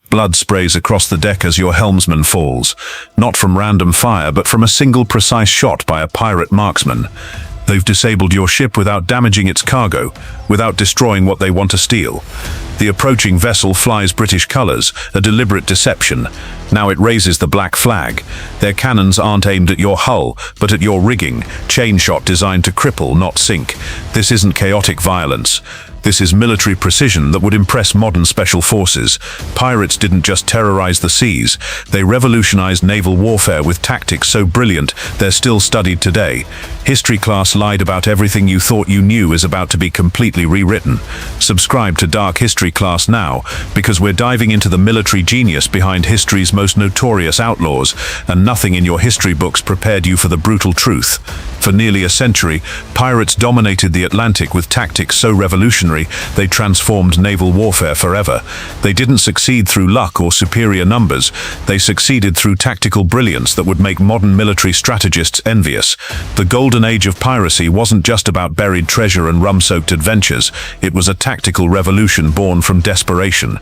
Blood sprays across the deck as your helmsman falls, not from random fire but from a single precise shot by a pirate marksman. They've disabled your ship without damaging its cargo, without destroying what they want to steal. The approaching vessel flies British colours, a deliberate deception. Now it raises the black flag. Their cannons aren't aimed at your hull, but at your rigging, chain shot designed to cripple, not sink. This isn't chaotic violence. This is military precision that would impress modern special forces. Pirates didn't just terrorize the seas, they revolutionized naval warfare with tactics so brilliant they're still studied today. History class lied about everything you thought you knew is about to be completely rewritten. Subscribe to Dark History Class now, because we're diving into the military genius behind history's most notorious outlaws, and nothing in your history books prepared you for the brutal truth. For nearly a century, pirates dominated the Atlantic with tactics so revolutionary they transformed naval warfare forever. They didn't succeed through luck or superior numbers. They succeeded through tactical brilliance that would make modern military strategists envious. The golden age of piracy wasn't just about buried treasure and rum-soaked adventures. It was a tactical revolution born from desperation.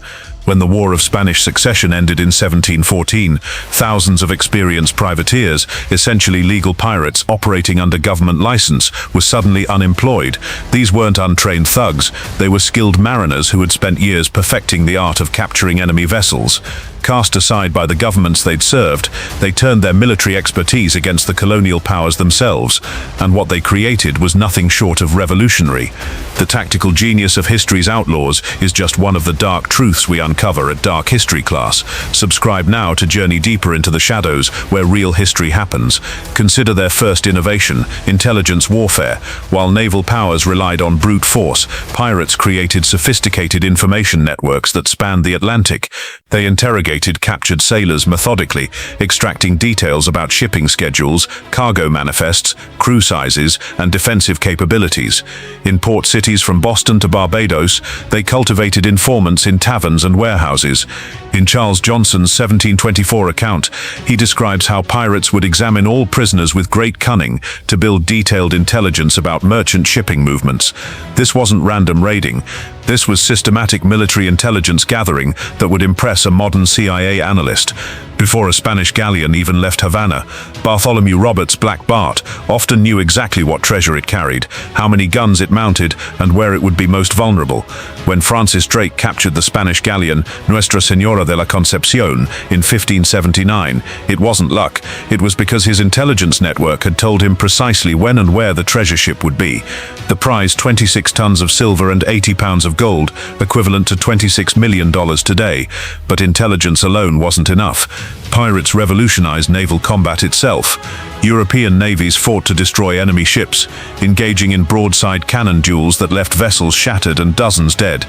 When the War of Spanish Succession ended in 1714, thousands of experienced privateers, essentially legal pirates operating under government license, were suddenly unemployed. These weren't untrained thugs, they were skilled mariners who had spent years perfecting the art of capturing enemy vessels. Cast aside by the governments they'd served, they turned their military expertise against the colonial powers themselves, and what they created was nothing short of revolutionary. The tactical genius of history's outlaws is just one of the dark truths we uncover at Dark History Class. Subscribe now to journey deeper into the shadows where real history happens. Consider their first innovation, intelligence warfare. While naval powers relied on brute force, pirates created sophisticated information networks that spanned the Atlantic. They interrogated captured sailors methodically, extracting details about shipping schedules, cargo manifests, crew sizes, and defensive capabilities. In port cities from Boston to Barbados, they cultivated informants in taverns and warehouses. In Charles Johnson's 1724 account, he describes how pirates would examine all prisoners with great cunning to build detailed intelligence about merchant shipping movements. This wasn't random raiding. This was systematic military intelligence gathering that would impress a modern CIA analyst. Before a Spanish galleon even left Havana, Bartholomew Roberts' Black Bart often knew exactly what treasure it carried, how many guns it mounted, and where it would be most vulnerable. When Francis Drake captured the Spanish galleon Nuestra Señora de la Concepción in 1579, it wasn't luck. It was because his intelligence network had told him precisely when and where the treasure ship would be. The prize, 26 tons of silver and 80 pounds of gold, equivalent to $26 million today. But intelligence alone wasn't enough. Pirates revolutionized naval combat itself. European navies fought to destroy enemy ships, engaging in broadside cannon duels that left vessels shattered and dozens dead.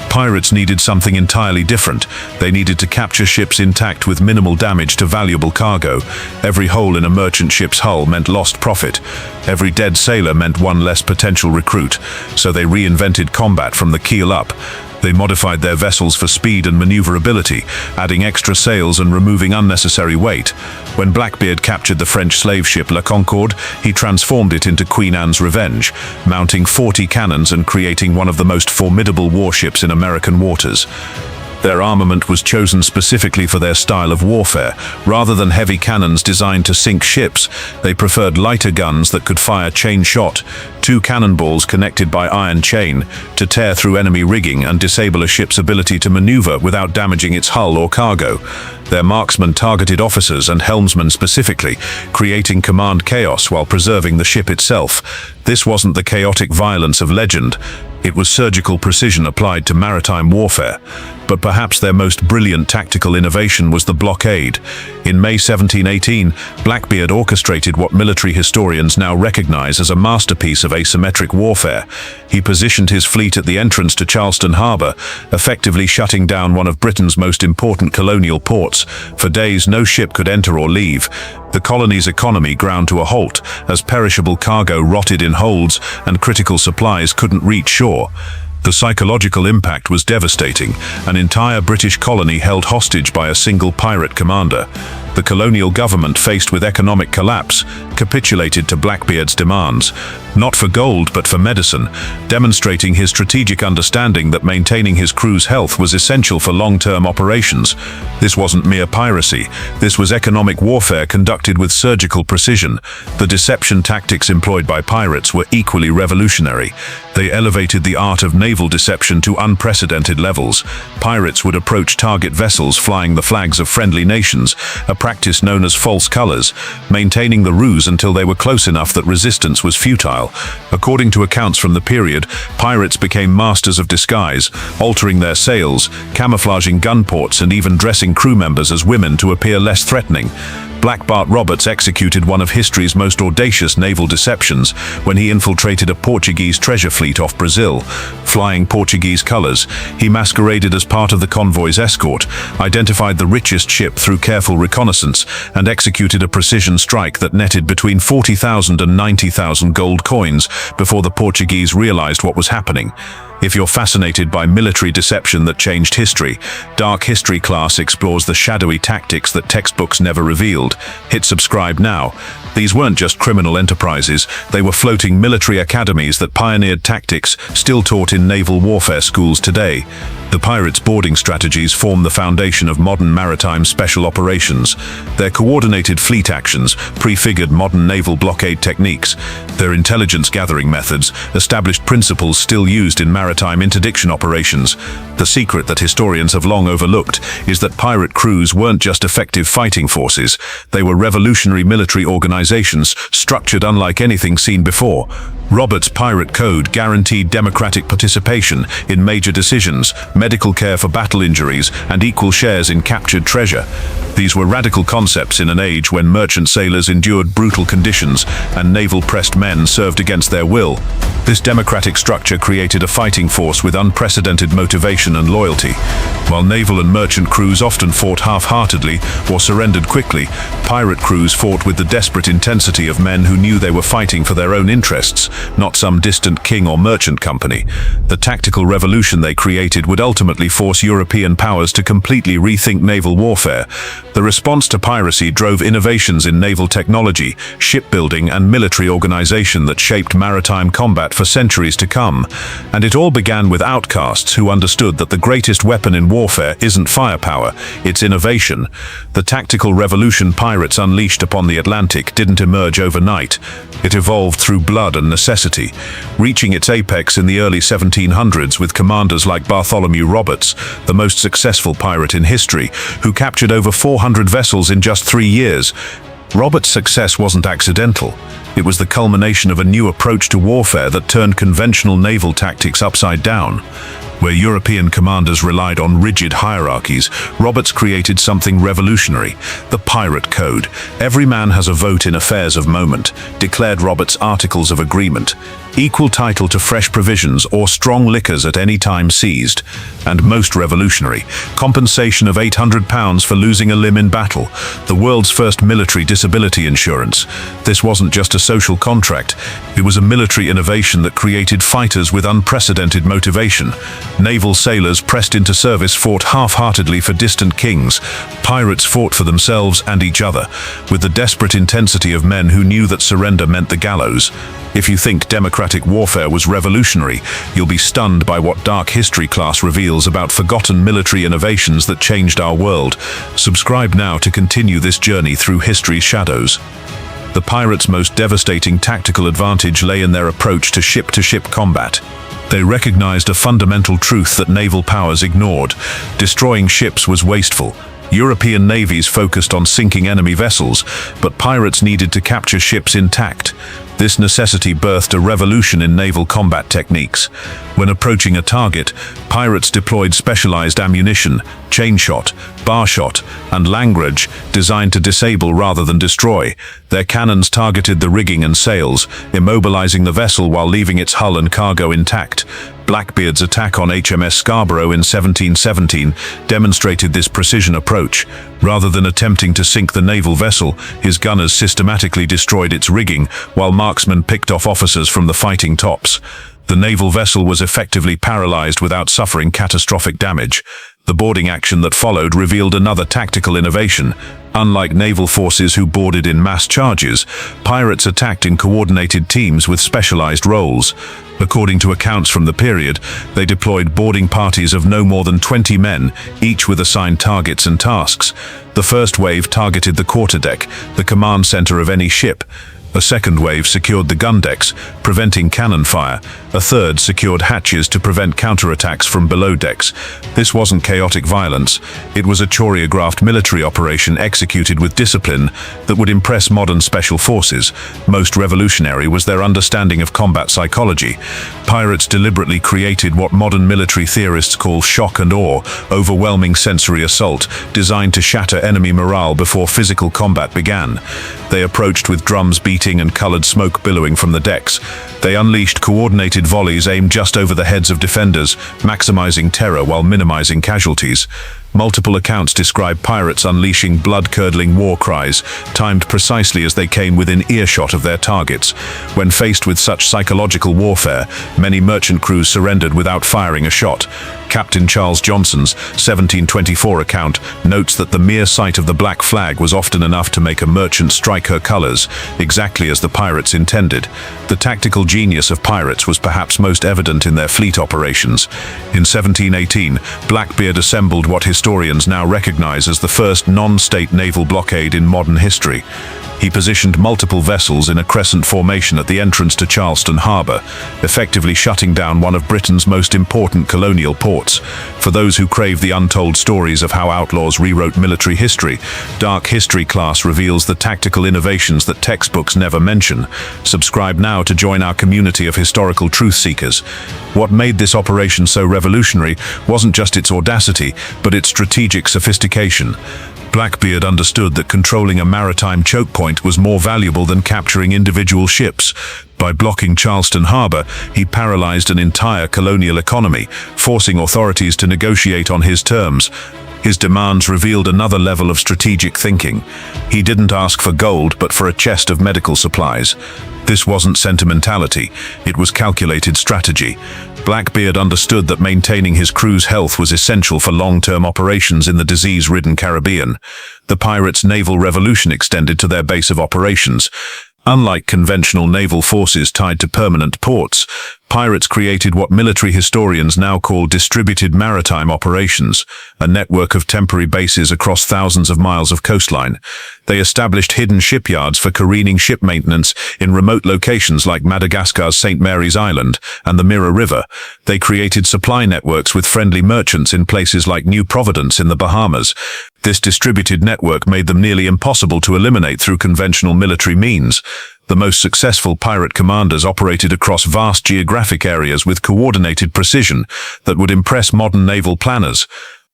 Pirates needed something entirely different. They needed to capture ships intact with minimal damage to valuable cargo. Every hole in a merchant ship's hull meant lost profit. Every dead sailor meant one less potential recruit. So they reinvented combat from the keel up. They modified their vessels for speed and maneuverability, adding extra sails and removing unnecessary weight. When Blackbeard captured the French slave ship La Concorde, he transformed it into Queen Anne's Revenge, mounting 40 cannons and creating one of the most formidable warships in American waters. Their armament was chosen specifically for their style of warfare. Rather than heavy cannons designed to sink ships, they preferred lighter guns that could fire chain shot, 2 cannonballs connected by iron chain, to tear through enemy rigging and disable a ship's ability to maneuver without damaging its hull or cargo. Their marksmen targeted officers and helmsmen specifically, creating command chaos while preserving the ship itself. This wasn't the chaotic violence of legend. It was surgical precision applied to maritime warfare. But perhaps their most brilliant tactical innovation was the blockade. In May 1718, Blackbeard orchestrated what military historians now recognize as a masterpiece of asymmetric warfare. He positioned his fleet at the entrance to Charleston Harbor, effectively shutting down one of Britain's most important colonial ports. For days, no ship could enter or leave. The colony's economy ground to a halt as perishable cargo rotted in holds and critical supplies couldn't reach shore. The psychological impact was devastating. An entire British colony held hostage by a single pirate commander. The colonial government, faced with economic collapse, capitulated to Blackbeard's demands, not for gold but for medicine, demonstrating his strategic understanding that maintaining his crew's health was essential for long-term operations. This wasn't mere piracy, this was economic warfare conducted with surgical precision. The deception tactics employed by pirates were equally revolutionary. They elevated the art of naval deception to unprecedented levels. Pirates would approach target vessels flying the flags of friendly nations, a practice known as false colors, maintaining the ruse until they were close enough that resistance was futile. According to accounts from the period, pirates became masters of disguise, altering their sails, camouflaging gun ports, and even dressing crew members as women to appear less threatening. Black Bart Roberts executed one of history's most audacious naval deceptions when he infiltrated a Portuguese treasure fleet off Brazil. Flying Portuguese colors, he masqueraded as part of the convoy's escort, identified the richest ship through careful reconnaissance, and executed a precision strike that netted between 40,000 and 90,000 gold coins before the Portuguese realized what was happening. If you're fascinated by military deception that changed history, Dark History Class explores the shadowy tactics that textbooks never revealed. Hit subscribe now. These weren't just criminal enterprises, they were floating military academies that pioneered tactics still taught in naval warfare schools today. The pirates' boarding strategies form the foundation of modern maritime special operations. Their coordinated fleet actions prefigured modern naval blockade techniques. Their intelligence-gathering methods established principles still used in maritime interdiction operations. The secret that historians have long overlooked is that pirate crews weren't just effective fighting forces, they were revolutionary military organizations structured unlike anything seen before. Roberts' Pirate Code guaranteed democratic participation in major decisions, medical care for battle injuries, and equal shares in captured treasure. These were radical concepts in an age when merchant sailors endured brutal conditions and naval-pressed men served against their will. This democratic structure created a fighting force with unprecedented motivation and loyalty. While naval and merchant crews often fought half-heartedly or surrendered quickly, pirate crews fought with the desperate intensity of men who knew they were fighting for their own interests, not some distant king or merchant company. The tactical revolution they created would ultimately force European powers to completely rethink naval warfare. The response to piracy drove innovations in naval technology, shipbuilding, and military organization that shaped maritime combat for centuries to come. And it all began with outcasts who understood that the greatest weapon in warfare isn't firepower, it's innovation. The tactical revolution pirates unleashed upon the Atlantic didn't emerge overnight. It evolved through blood and necessity, reaching its apex in the early 1700s with commanders like Bartholomew Roberts, the most successful pirate in history, who captured over 400 vessels in just 3 years. Roberts' success wasn't accidental. It was the culmination of a new approach to warfare that turned conventional naval tactics upside down. Where European commanders relied on rigid hierarchies, Roberts created something revolutionary: the Pirate Code. Every man has a vote in affairs of moment, declared Roberts' Articles of Agreement. Equal title to fresh provisions or strong liquors at any time seized. And most revolutionary, compensation of £800 for losing a limb in battle, the world's first military disability insurance. This wasn't just a social contract, it was a military innovation that created fighters with unprecedented motivation. Naval sailors pressed into service fought half-heartedly for distant kings. Pirates fought for themselves and each other, with the desperate intensity of men who knew that surrender meant the gallows. If you think democratic warfare was revolutionary, you'll be stunned by what Dark History Class reveals about forgotten military innovations that changed our world. Subscribe now to continue this journey through history's shadows. The pirates' most devastating tactical advantage lay in their approach to ship-to-ship combat. They recognized a fundamental truth that naval powers ignored: destroying ships was wasteful. European navies focused on sinking enemy vessels, but pirates needed to capture ships intact. This necessity birthed a revolution in naval combat techniques. When approaching a target, pirates deployed specialized ammunition, chain shot, bar shot, and langrage designed to disable rather than destroy. Their cannons targeted the rigging and sails, immobilizing the vessel while leaving its hull and cargo intact. Blackbeard's attack on HMS Scarborough in 1717 demonstrated this precision approach. Rather than attempting to sink the naval vessel, his gunners systematically destroyed its rigging, while marksmen picked off officers from the fighting tops. The naval vessel was effectively paralyzed without suffering catastrophic damage. The boarding action that followed revealed another tactical innovation. Unlike naval forces who boarded in mass charges, pirates attacked in coordinated teams with specialized roles. According to accounts from the period, they deployed boarding parties of no more than 20 men, each with assigned targets and tasks. The first wave targeted the quarterdeck, the command center of any ship. A second wave secured the gun decks, preventing cannon fire. A third secured hatches to prevent counterattacks from below decks. This wasn't chaotic violence. It was a choreographed military operation executed with discipline that would impress modern special forces. Most revolutionary was their understanding of combat psychology. Pirates deliberately created what modern military theorists call shock and awe, overwhelming sensory assault, designed to shatter enemy morale before physical combat began. They approached with drums beating and colored smoke billowing from the decks. They unleashed coordinated volleys aimed just over the heads of defenders, maximizing terror while minimizing casualties. Multiple accounts describe pirates unleashing blood-curdling war cries, timed precisely as they came within earshot of their targets. When faced with such psychological warfare, many merchant crews surrendered without firing a shot. Captain Charles Johnson's 1724 account notes that the mere sight of the black flag was often enough to make a merchant strike her colors, exactly as the pirates intended. The tactical genius of pirates was perhaps most evident in their fleet operations. In 1718, Blackbeard assembled what historians now recognize as the first non-state naval blockade in modern history. He positioned multiple vessels in a crescent formation at the entrance to Charleston Harbor, effectively shutting down one of Britain's most important colonial ports. For those who crave the untold stories of how outlaws rewrote military history, Dark History Class reveals the tactical innovations that textbooks never mention. Subscribe now to join our community of historical truth seekers. What made this operation so revolutionary wasn't just its audacity, but its strategic sophistication. Blackbeard understood that controlling a maritime choke point was more valuable than capturing individual ships. By blocking Charleston Harbor, he paralyzed an entire colonial economy, forcing authorities to negotiate on his terms. His demands revealed another level of strategic thinking. He didn't ask for gold, but for a chest of medical supplies. This wasn't sentimentality, it was calculated strategy. Blackbeard understood that maintaining his crew's health was essential for long-term operations in the disease-ridden Caribbean. The pirates' naval revolution extended to their base of operations. Unlike conventional naval forces tied to permanent ports, pirates created what military historians now call distributed maritime operations, a network of temporary bases across thousands of miles of coastline. They established hidden shipyards for careening ship maintenance in remote locations like Madagascar's St. Mary's Island and the Mirror River. They created supply networks with friendly merchants in places like New Providence in the Bahamas. This distributed network made them nearly impossible to eliminate through conventional military means. The most successful pirate commanders operated across vast geographic areas with coordinated precision that would impress modern naval planners.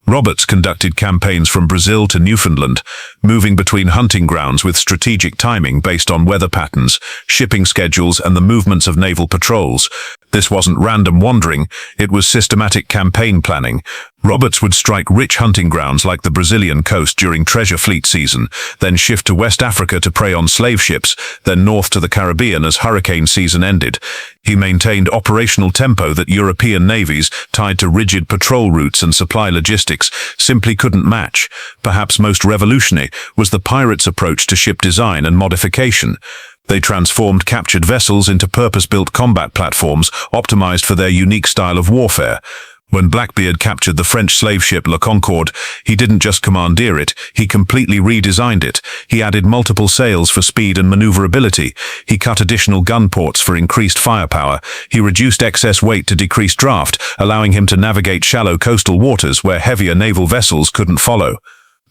Roberts conducted campaigns from Brazil to Newfoundland, moving between hunting grounds with strategic timing based on weather patterns, shipping schedules, and the movements of naval patrols. This wasn't random wandering, it was systematic campaign planning. Roberts would strike rich hunting grounds like the Brazilian coast during treasure fleet season, then shift to West Africa to prey on slave ships, then north to the Caribbean as hurricane season ended. He maintained operational tempo that European navies, tied to rigid patrol routes and supply logistics, simply couldn't match. Perhaps most revolutionary was the pirates' approach to ship design and modification. They transformed captured vessels into purpose-built combat platforms optimized for their unique style of warfare. When Blackbeard captured the French slave ship La Concorde, he didn't just commandeer it, he completely redesigned it. He added multiple sails for speed and maneuverability. He cut additional gun ports for increased firepower. He reduced excess weight to decrease draft, allowing him to navigate shallow coastal waters where heavier naval vessels couldn't follow.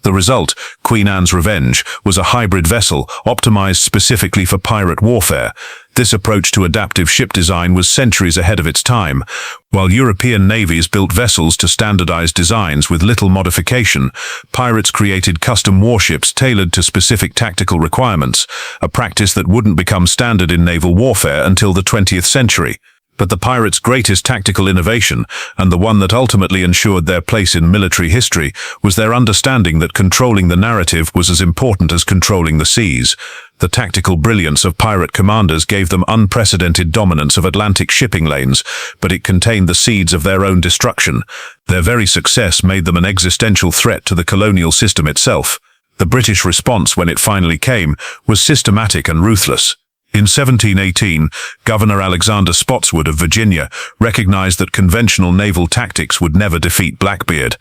The result, Queen Anne's Revenge, was a hybrid vessel optimized specifically for pirate warfare. This approach to adaptive ship design was centuries ahead of its time. While European navies built vessels to standardized designs with little modification, pirates created custom warships tailored to specific tactical requirements, a practice that wouldn't become standard in naval warfare until the 20th century. But the pirates' greatest tactical innovation, and the one that ultimately ensured their place in military history, was their understanding that controlling the narrative was as important as controlling the seas. The tactical brilliance of pirate commanders gave them unprecedented dominance of Atlantic shipping lanes, but it contained the seeds of their own destruction. Their very success made them an existential threat to the colonial system itself. The British response, when it finally came, was systematic and ruthless. In 1718, Governor Alexander Spotswood of Virginia recognized that conventional naval tactics would never defeat Blackbeard.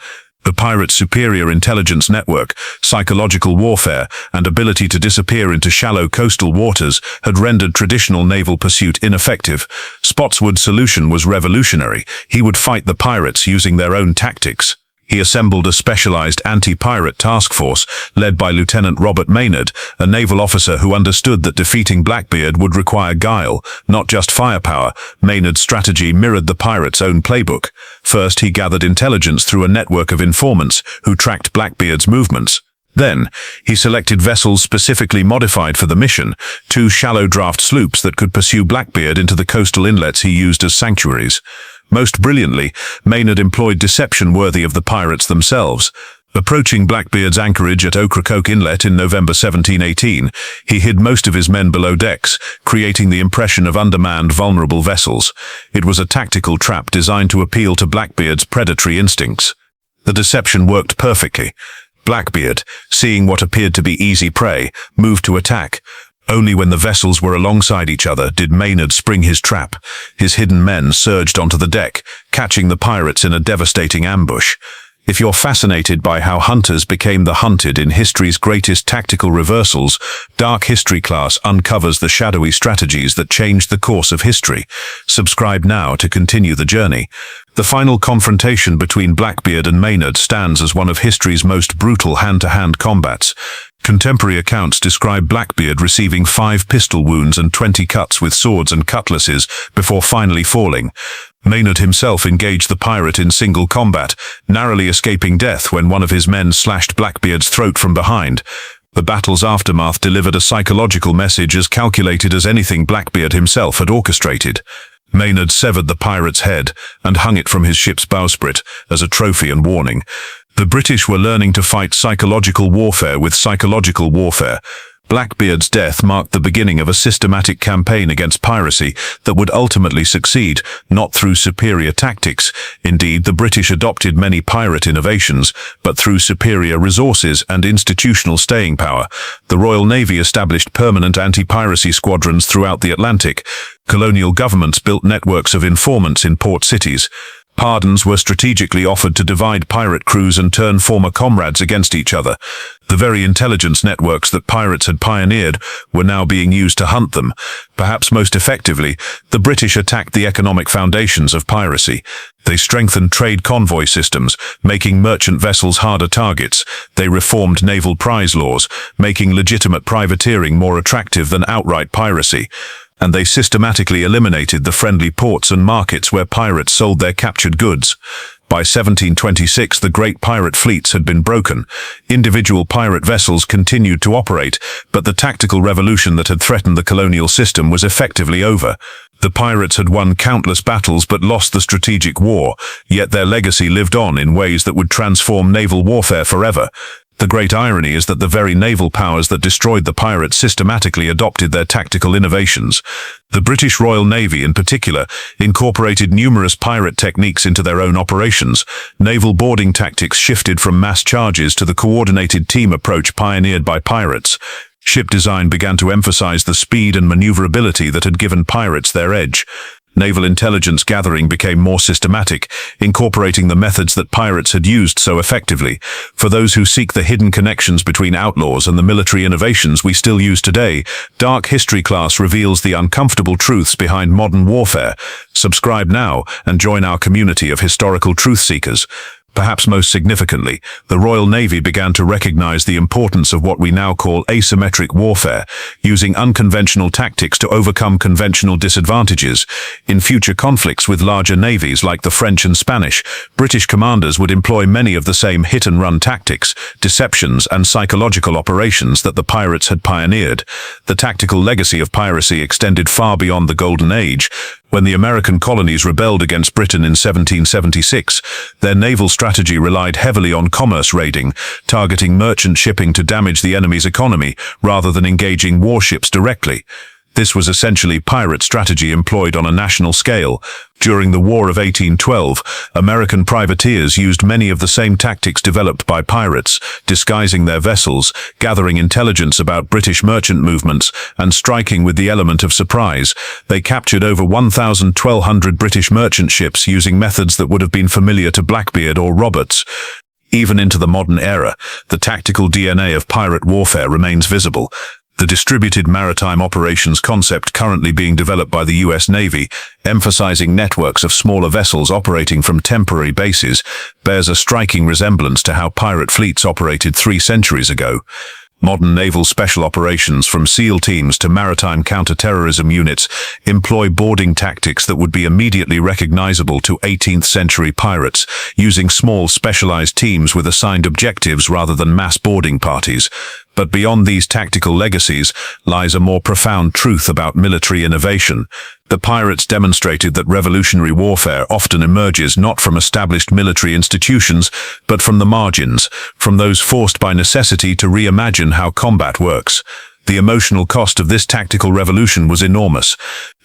The pirates' superior intelligence network, psychological warfare, and ability to disappear into shallow coastal waters had rendered traditional naval pursuit ineffective. Spotswood's solution was revolutionary. He would fight the pirates using their own tactics. He assembled a specialized anti-pirate task force led by Lieutenant Robert Maynard, a naval officer who understood that defeating Blackbeard would require guile, not just firepower. Maynard's strategy mirrored the pirates' own playbook. First, he gathered intelligence through a network of informants who tracked Blackbeard's movements. Then, he selected vessels specifically modified for the mission, 2 shallow draft sloops that could pursue Blackbeard into the coastal inlets he used as sanctuaries. Most brilliantly, Maynard employed deception worthy of the pirates themselves. Approaching Blackbeard's anchorage at Ocracoke Inlet in November 1718, he hid most of his men below decks, creating the impression of undermanned, vulnerable vessels. It was a tactical trap designed to appeal to Blackbeard's predatory instincts. The deception worked perfectly. Blackbeard, seeing what appeared to be easy prey, moved to attack. Only when the vessels were alongside each other did Maynard spring his trap. His hidden men surged onto the deck, catching the pirates in a devastating ambush. If you're fascinated by how hunters became the hunted in history's greatest tactical reversals, Dark History Class uncovers the shadowy strategies that changed the course of history. Subscribe now to continue the journey. The final confrontation between Blackbeard and Maynard stands as one of history's most brutal hand-to-hand combats. Contemporary accounts describe Blackbeard receiving 5 pistol wounds and 20 cuts with swords and cutlasses before finally falling. Maynard himself engaged the pirate in single combat, narrowly escaping death when one of his men slashed Blackbeard's throat from behind. The battle's aftermath delivered a psychological message as calculated as anything Blackbeard himself had orchestrated. Maynard severed the pirate's head and hung it from his ship's bowsprit as a trophy and warning. The British were learning to fight psychological warfare with psychological warfare. Blackbeard's death marked the beginning of a systematic campaign against piracy that would ultimately succeed, not through superior tactics. Indeed, the British adopted many pirate innovations, but through superior resources and institutional staying power. The Royal Navy established permanent anti-piracy squadrons throughout the Atlantic. Colonial governments built networks of informants in port cities. Pardons were strategically offered to divide pirate crews and turn former comrades against each other. The very intelligence networks that pirates had pioneered were now being used to hunt them. Perhaps most effectively, the British attacked the economic foundations of piracy. They strengthened trade convoy systems, making merchant vessels harder targets. They reformed naval prize laws, making legitimate privateering more attractive than outright piracy. And they systematically eliminated the friendly ports and markets where pirates sold their captured goods. By 1726, the great pirate fleets had been broken. Individual pirate vessels continued to operate, but the tactical revolution that had threatened the colonial system was effectively over. The pirates had won countless battles but lost the strategic war, yet their legacy lived on in ways that would transform naval warfare forever. The great irony is that the very naval powers that destroyed the pirates systematically adopted their tactical innovations. The British Royal Navy, in particular, incorporated numerous pirate techniques into their own operations. Naval boarding tactics shifted from mass charges to the coordinated team approach pioneered by pirates. Ship design began to emphasize the speed and maneuverability that had given pirates their edge. Naval intelligence gathering became more systematic, incorporating the methods that pirates had used so effectively. For those who seek the hidden connections between outlaws and the military innovations we still use today, Dark History Class reveals the uncomfortable truths behind modern warfare. Subscribe now and join our community of historical truth seekers. Perhaps most significantly, the Royal Navy began to recognize the importance of what we now call asymmetric warfare, using unconventional tactics to overcome conventional disadvantages. In future conflicts with larger navies like the French and Spanish, British commanders would employ many of the same hit-and-run tactics, deceptions, and psychological operations that the pirates had pioneered. The tactical legacy of piracy extended far beyond the Golden Age. When the American colonies rebelled against Britain in 1776, their naval strategy relied heavily on commerce raiding, targeting merchant shipping to damage the enemy's economy rather than engaging warships directly. This was essentially pirate strategy employed on a national scale. During the War of 1812, American privateers used many of the same tactics developed by pirates, disguising their vessels, gathering intelligence about British merchant movements, and striking with the element of surprise. They captured over 1,200 British merchant ships using methods that would have been familiar to Blackbeard or Roberts. Even into the modern era, the tactical DNA of pirate warfare remains visible. The distributed maritime operations concept currently being developed by the US Navy, emphasizing networks of smaller vessels operating from temporary bases, bears a striking resemblance to how pirate fleets operated 3 centuries ago. Modern naval special operations, from SEAL teams to maritime counter-terrorism units, employ boarding tactics that would be immediately recognizable to 18th century pirates, using small specialized teams with assigned objectives rather than mass boarding parties. But beyond these tactical legacies lies a more profound truth about military innovation. The pirates demonstrated that revolutionary warfare often emerges not from established military institutions, but from the margins, from those forced by necessity to reimagine how combat works. The emotional cost of this tactical revolution was enormous.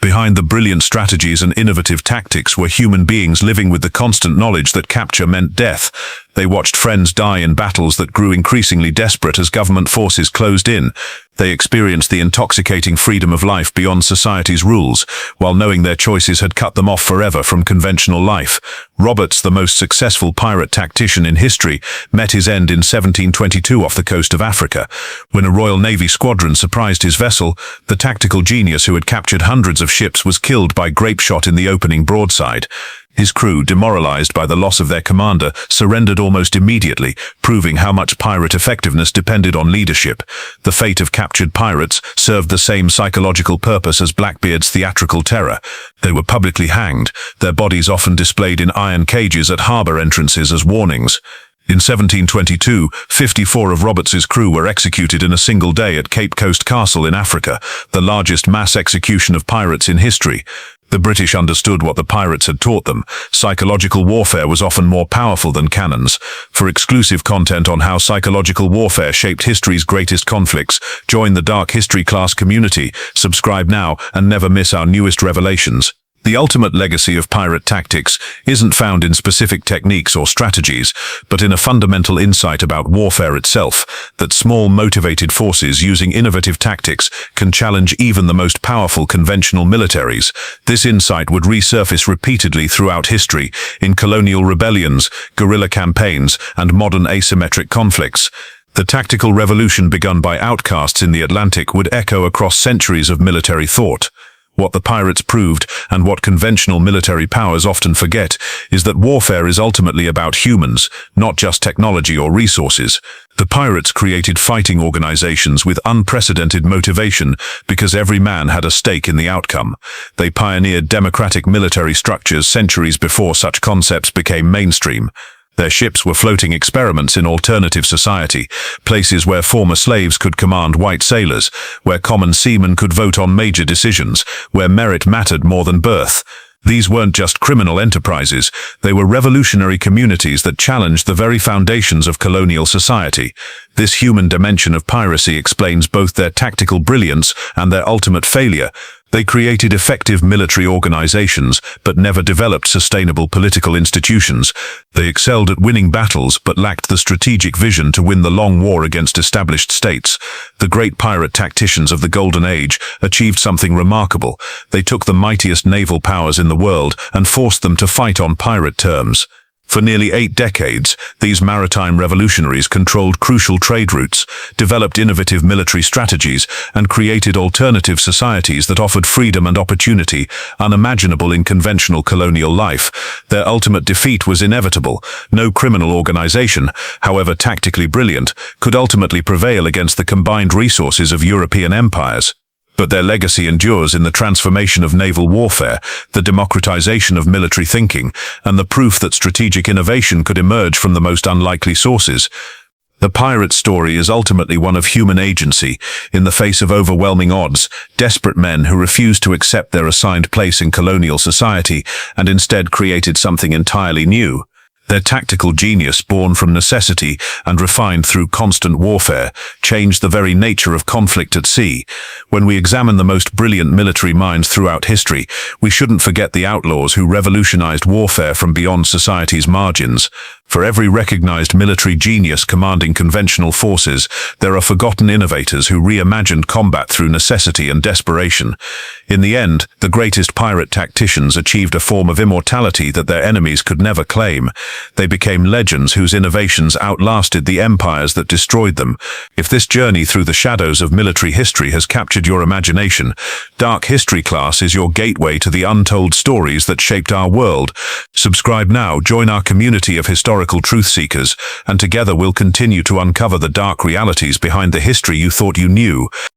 Behind the brilliant strategies and innovative tactics were human beings living with the constant knowledge that capture meant death. They watched friends die in battles that grew increasingly desperate as government forces closed in. They experienced the intoxicating freedom of life beyond society's rules, while knowing their choices had cut them off forever from conventional life. Roberts, the most successful pirate tactician in history, met his end in 1722 off the coast of Africa. When a Royal Navy squadron surprised his vessel, the tactical genius who had captured hundreds of ships was killed by grape shot in the opening broadside. His crew, demoralized by the loss of their commander, surrendered almost immediately, proving how much pirate effectiveness depended on leadership. The fate of captured pirates served the same psychological purpose as Blackbeard's theatrical terror. They were publicly hanged, their bodies often displayed in iron cages at harbor entrances as warnings. In 1722, 54 of Roberts's crew were executed in a single day at Cape Coast Castle in Africa, the largest mass execution of pirates in history. The British understood what the pirates had taught them. Psychological warfare was often more powerful than cannons. For exclusive content on how psychological warfare shaped history's greatest conflicts, join the Dark History class community, subscribe now, and never miss our newest revelations. The ultimate legacy of pirate tactics isn't found in specific techniques or strategies, but in a fundamental insight about warfare itself, that small motivated forces using innovative tactics can challenge even the most powerful conventional militaries. This insight would resurface repeatedly throughout history, in colonial rebellions, guerrilla campaigns, and modern asymmetric conflicts. The tactical revolution begun by outcasts in the Atlantic would echo across centuries of military thought. What the pirates proved, and what conventional military powers often forget, is that warfare is ultimately about humans, not just technology or resources. The pirates created fighting organizations with unprecedented motivation because every man had a stake in the outcome. They pioneered democratic military structures centuries before such concepts became mainstream. Their ships were floating experiments in alternative society, places where former slaves could command white sailors, where common seamen could vote on major decisions, where merit mattered more than birth. These weren't just criminal enterprises, they were revolutionary communities that challenged the very foundations of colonial society. This human dimension of piracy explains both their tactical brilliance and their ultimate failure. They created effective military organizations, but never developed sustainable political institutions. They excelled at winning battles, but lacked the strategic vision to win the long war against established states. The great pirate tacticians of the Golden Age achieved something remarkable. They took the mightiest naval powers in the world and forced them to fight on pirate terms. For nearly 8 decades, these maritime revolutionaries controlled crucial trade routes, developed innovative military strategies, and created alternative societies that offered freedom and opportunity unimaginable in conventional colonial life. Their ultimate defeat was inevitable. No criminal organization, however tactically brilliant, could ultimately prevail against the combined resources of European empires. But their legacy endures in the transformation of naval warfare, the democratization of military thinking, and the proof that strategic innovation could emerge from the most unlikely sources. The pirate story is ultimately one of human agency. In the face of overwhelming odds, desperate men who refused to accept their assigned place in colonial society and instead created something entirely new. Their tactical genius, born from necessity and refined through constant warfare, changed the very nature of conflict at sea. When we examine the most brilliant military minds throughout history, we shouldn't forget the outlaws who revolutionized warfare from beyond society's margins. For every recognized military genius commanding conventional forces, there are forgotten innovators who reimagined combat through necessity and desperation. In the end, the greatest pirate tacticians achieved a form of immortality that their enemies could never claim. They became legends whose innovations outlasted the empires that destroyed them. If this journey through the shadows of military history has captured your imagination, Dark History Class is your gateway to the untold stories that shaped our world. Subscribe now, join our community of historical truth seekers, and together we'll continue to uncover the dark realities behind the history you thought you knew.